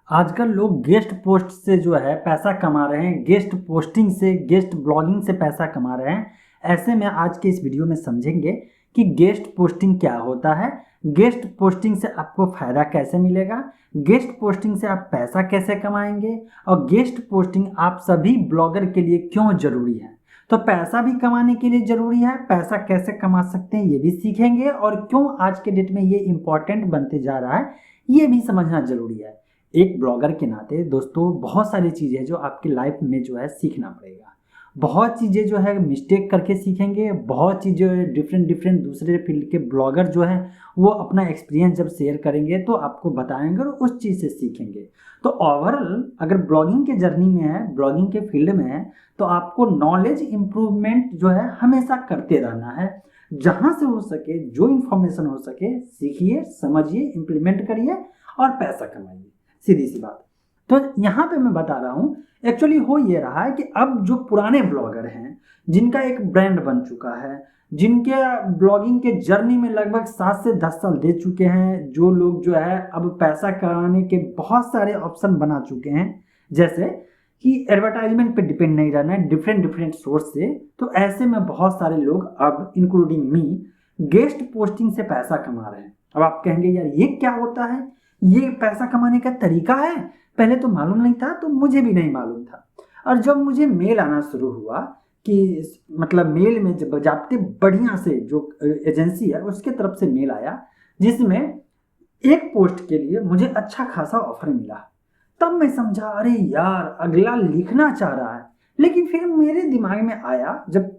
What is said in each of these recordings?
आजकल लोग guest post से जो है पैसा कमा रहे हैं, गेस्ट पोस्टिंग से, गेस्ट ब्लॉगिंग से पैसा कमा रहे हैं। ऐसे में आज के इस वीडियो में समझेंगे कि गेस्ट पोस्टिंग क्या होता है, गेस्ट पोस्टिंग से आपको फ़ायदा कैसे मिलेगा, गेस्ट पोस्टिंग से आप पैसा कैसे कमाएंगे और गेस्ट पोस्टिंग आप सभी ब्लॉगर के लिए क्यों ज़रूरी है। तो पैसा भी कमाने के लिए ज़रूरी है, पैसा कैसे कमा सकते हैं ये भी सीखेंगे और क्यों आज के डेट में ये इम्पॉर्टेंट बनते जा रहा है ये भी समझना ज़रूरी है। एक ब्लॉगर के नाते दोस्तों बहुत सारी चीज़ें जो आपकी लाइफ में जो है सीखना पड़ेगा। बहुत चीज़ें जो है मिस्टेक करके सीखेंगे, बहुत चीज़ें डिफरेंट दूसरे फील्ड के ब्लॉगर जो हैं वो अपना एक्सपीरियंस जब शेयर करेंगे तो आपको बताएंगे और उस चीज़ से सीखेंगे। तो ओवरऑल अगर ब्लॉगिंग के जर्नी में है, ब्लॉगिंग के फील्ड में है, तो आपको नॉलेज इम्प्रूवमेंट जो है हमेशा करते रहना है। जहाँ से हो सके, जो इन्फॉर्मेशन हो सके सीखिए, समझिए, इम्प्लीमेंट करिए और पैसा कमाइए। सीधी सी बात। तो यहाँ पे मैं बता रहा हूँ एक्चुअली हो ये रहा है कि अब जो पुराने ब्लॉगर हैं जिनका एक ब्रांड बन चुका है, जिनके ब्लॉगिंग के जर्नी में लगभग 7 से 10 साल दे चुके हैं, जो लोग जो है अब पैसा कमाने के बहुत सारे ऑप्शन बना चुके हैं, जैसे कि एडवर्टाइजमेंट पे डिपेंड नहीं रहना है डिफरेंट सोर्स से। तो ऐसे में बहुत सारे लोग अब इंक्लूडिंग मी गेस्ट पोस्टिंग से पैसा कमा रहे हैं। अब आप कहेंगे यार ये क्या होता है, ये पैसा कमाने का तरीका है, पहले तो मालूम नहीं था, तो मुझे भी नहीं मालूम था। और जब मुझे मेल आना शुरू हुआ कि मतलब मेल में जब बजाते बढ़िया से जो एजेंसी है उसके तरफ से मेल आया जिसमें एक पोस्ट के लिए मुझे अच्छा खासा ऑफर मिला, तब मैं समझा अरे यार अगला लिखना चाह रहा है। लेकिन फिर मेरे दिमाग में आया, जब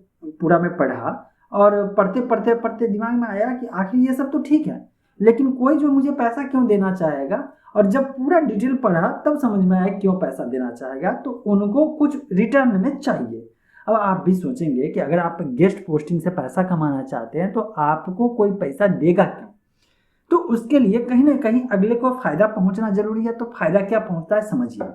पूरा मैं पढ़ा और पढ़ते दिमाग में आया कि आखिर ये सब तो ठीक है, लेकिन कोई जो मुझे पैसा क्यों देना चाहेगा। और जब पूरा डिटेल पढ़ा तब समझ में आया क्यों पैसा देना चाहेगा, तो उनको कुछ रिटर्न में चाहिए। अब आप भी सोचेंगे कि अगर आप गेस्ट पोस्टिंग से पैसा कमाना चाहते हैं तो आपको कोई पैसा देगा क्यों। तो उसके लिए कहीं ना कहीं अगले को फायदा पहुंचना जरूरी है। तो फायदा क्या पहुंचता है समझिए।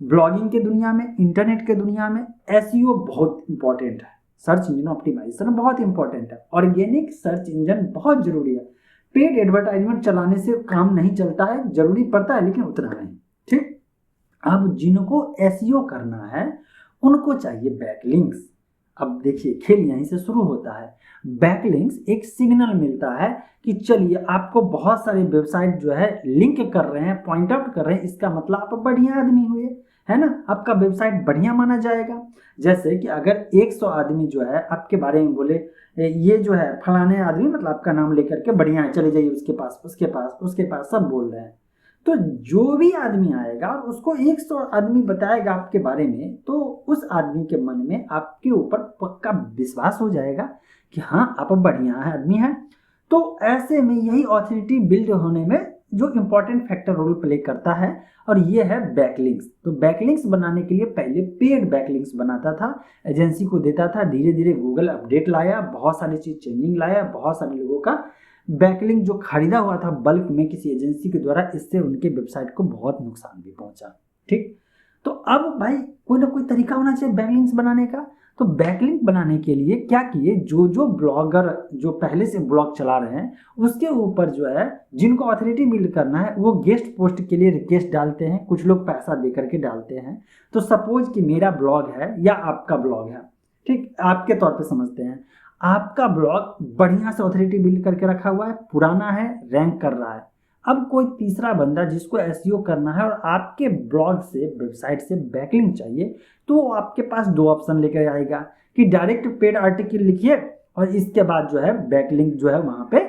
ब्लॉगिंग के दुनिया में, इंटरनेट के दुनिया में एसईओ बहुत इंपॉर्टेंट है, सर्च इंजन ऑप्टिमाइजेशन बहुत इंपॉर्टेंट है, ऑर्गेनिक सर्च इंजन बहुत जरूरी है। पेड एडवर्टाइजमेंट चलाने से काम नहीं चलता है, जरूरी पड़ता है लेकिन उतना नहीं। ठीक, अब जिनको एसईओ करना है उनको चाहिए बैकलिंक्स। अब देखिए खेल यहीं से शुरू होता है। बैकलिंक्स एक सिग्नल मिलता है कि चलिए आपको बहुत सारे वेबसाइट जो है लिंक कर रहे हैं, पॉइंट आउट कर रहे हैं, इसका मतलब आप बढ़िया आदमी हुए, है ना, आपका वेबसाइट बढ़िया माना जाएगा। जैसे कि अगर 100 आदमी जो है आपके बारे में बोले ये जो है फलाने आदमी, मतलब आपका नाम लेकर के बढ़िया है, चले जाइए उसके पास सब बोल रहे हैं, तो जो भी आदमी आएगा और उसको 100 आदमी बताएगा आपके बारे में, तो उस आदमी के मन में आपके ऊपर पक्का विश्वास हो जाएगा कि हाँ आप बढ़िया आदमी हैं। तो ऐसे में यही ऑथोरिटी बिल्ड होने में जो इम्पोर्टेंट फैक्टर रोल प्ले करता है और ये है बैकलिंक्स। तो बैकलिंक्स बनाने के लिए पहले पेड बैकलिंक्स बनाता था, एजेंसी को देता था, धीरे धीरे गूगल अपडेट लाया, बहुत सारी चीज चेंजिंग लाया, बहुत सारे लोगों का बैकलिंक जो खरीदा हुआ था बल्क में किसी एजेंसी के द्वारा, इससे उनके वेबसाइट को बहुत नुकसान भी पहुंचा। ठीक, तो अब भाई कोई ना कोई तरीका होना चाहिए बैकलिंक्स बनाने का। तो बैकलिंक बनाने के लिए क्या किए, जो ब्लॉगर जो पहले से ब्लॉग चला रहे हैं उसके ऊपर जो है जिनको ऑथोरिटी बिल्ड करना है वो गेस्ट पोस्ट के लिए रिक्वेस्ट डालते हैं, कुछ लोग पैसा दे करके डालते हैं। तो सपोज कि मेरा ब्लॉग है या आपका ब्लॉग है, ठीक, आपके तौर पे समझते हैं, आपका ब्लॉग बढ़िया से ऑथोरिटी बिल्ड करके रखा हुआ है, पुराना है, रैंक कर रहा है। अब कोई तीसरा बंदा जिसको एसईओ करना है और आपके ब्लॉग से, वेबसाइट से बैकलिंक चाहिए, तो वो आपके पास दो ऑप्शन लेकर आएगा कि डायरेक्ट पेड आर्टिकल लिखिए और इसके बाद जो है बैकलिंक जो है वहां पे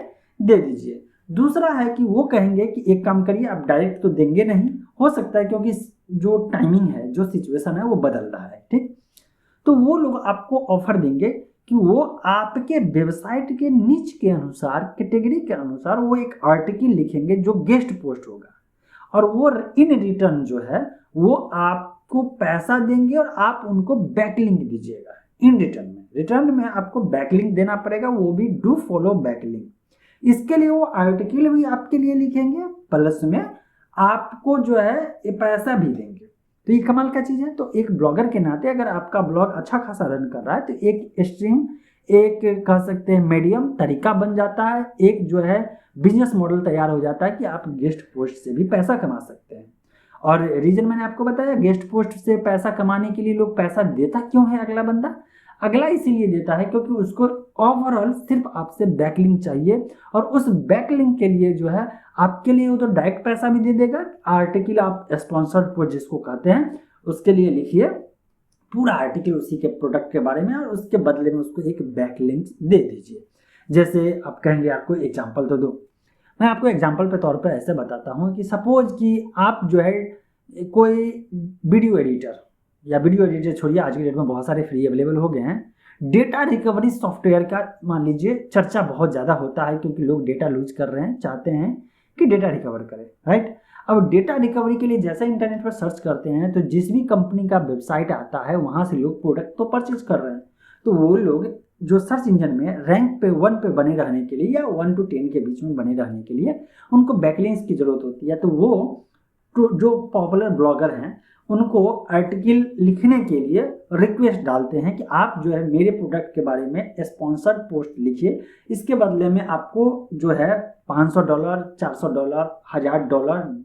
दे दीजिए। दूसरा है कि वो कहेंगे कि एक काम करिए, आप डायरेक्ट तो देंगे नहीं, हो सकता है क्योंकि जो टाइमिंग है, जो सिचुएशन है वो बदल रहा है। ठीक, तो वो लोग आपको ऑफर देंगे कि वो आपके वेबसाइट के निच के अनुसार, कैटेगरी के अनुसार वो एक आर्टिकल लिखेंगे जो गेस्ट पोस्ट होगा और वो इन रिटर्न जो है वो आपको पैसा देंगे और आप उनको बैकलिंक दीजिएगा। इन रिटर्न में आपको बैकलिंक देना पड़ेगा, वो भी डू फॉलो बैकलिंक। इसके लिए वो आर्टिकल भी आपके लिए लिखेंगे, प्लस में आपको जो है ये पैसा भी देंगे। तो ये कमाल का चीज़ है। तो एक ब्लॉगर के नाते अगर आपका ब्लॉग अच्छा खासा रन कर रहा है तो एक स्ट्रीम, एक कह सकते हैं मीडियम तरीका बन जाता है, एक जो है बिजनेस मॉडल तैयार हो जाता है कि आप गेस्ट पोस्ट से भी पैसा कमा सकते हैं। और रीजन मैंने आपको बताया, गेस्ट पोस्ट से पैसा कमाने के लिए लोग पैसा देता क्यों है अगला बंदा? अगला इसीलिए देता है क्योंकि उसको ओवरऑल सिर्फ आपसे बैकलिंक चाहिए, और उस बैकलिंक के लिए जो है आपके लिए वो तो डायरेक्ट पैसा भी दे देगा। आर्टिकल आप स्पॉन्सर्ड पोस्ट जिसको कहते हैं उसके लिए लिखिए पूरा आर्टिकल उसी के प्रोडक्ट के बारे में, और उसके बदले में उसको एक बैकलिंक दे दीजिए। जैसे आप कहेंगे यार कोई एग्जांपल तो दो। मैं आपको एग्जांपल पे तौर पे ऐसे बताता हूँ कि सपोज कि आप जो है कोई वीडियो एडिटर, या वीडियो एडिटर छोड़िए, आज की डेट में बहुत सारे फ्री अवेलेबल हो गए हैं। डेटा रिकवरी सॉफ्टवेयर का मान लीजिए चर्चा बहुत ज़्यादा होता है क्योंकि लोग डेटा लूज कर रहे हैं, चाहते हैं कि डेटा रिकवर करें, राइट। अब डेटा रिकवरी के लिए जैसे इंटरनेट पर सर्च करते हैं तो जिस भी कंपनी का वेबसाइट आता है वहाँ से लोग प्रोडक्ट तो परचेज कर रहे हैं, तो वो लोग जो सर्च इंजन में रैंक पे 1 पे बने रहने के लिए या 1 to 10 के बीच में बने रहने के लिए उनको बैकलिंक्स की जरूरत होती है। तो वो जो पॉपुलर ब्लॉगर हैं उनको आर्टिकल लिखने के लिए रिक्वेस्ट डालते हैं कि आप जो है मेरे प्रोडक्ट के बारे में स्पॉन्सर्ड पोस्ट लिखिए, इसके बदले में आपको जो है $500, $400, $1000,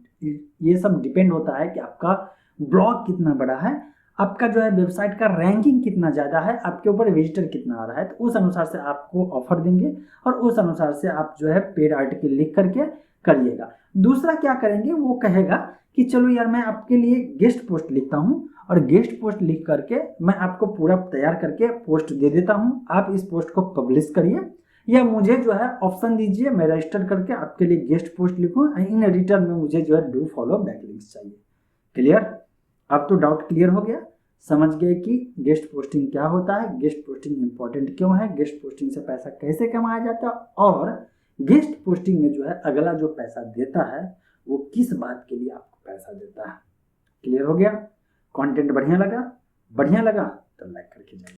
ये सब डिपेंड होता है कि आपका ब्लॉग कितना बड़ा है, आपका जो है वेबसाइट का रैंकिंग कितना ज़्यादा है, आपके ऊपर विजिटर कितना आ रहा है, तो उस अनुसार से आपको ऑफर देंगे और उस अनुसार से आप जो है पेड आर्टिकल लिख करके करिएगा। दूसरा क्या करेंगे, वो कहेगा कि चलो यार मैं आपके लिए गेस्ट पोस्ट लिखता हूँ और गेस्ट पोस्ट लिख करके मैं आपको पूरा तैयार करके पोस्ट दे देता हूँ, आप इस पोस्ट को पब्लिश करिए या मुझे जो है ऑप्शन दीजिए, मैं रजिस्टर करके आपके लिए गेस्ट पोस्ट लिखूँ, इन रिटर्न में मुझे जो है डू फॉलो बैकलिंक्स चाहिए। क्लियर? अब तो डाउट क्लियर हो गया, समझ गए कि गेस्ट पोस्टिंग क्या होता है, गेस्ट पोस्टिंग इंपॉर्टेंट क्यों है, गेस्ट पोस्टिंग से पैसा कैसे कमाया जाता है, और गेस्ट पोस्टिंग में जो है अगला जो पैसा देता है वो किस बात के लिए आपको पैसा देता है। क्लियर हो गया? कंटेंट बढ़िया लगा तो लाइक करके जाइए।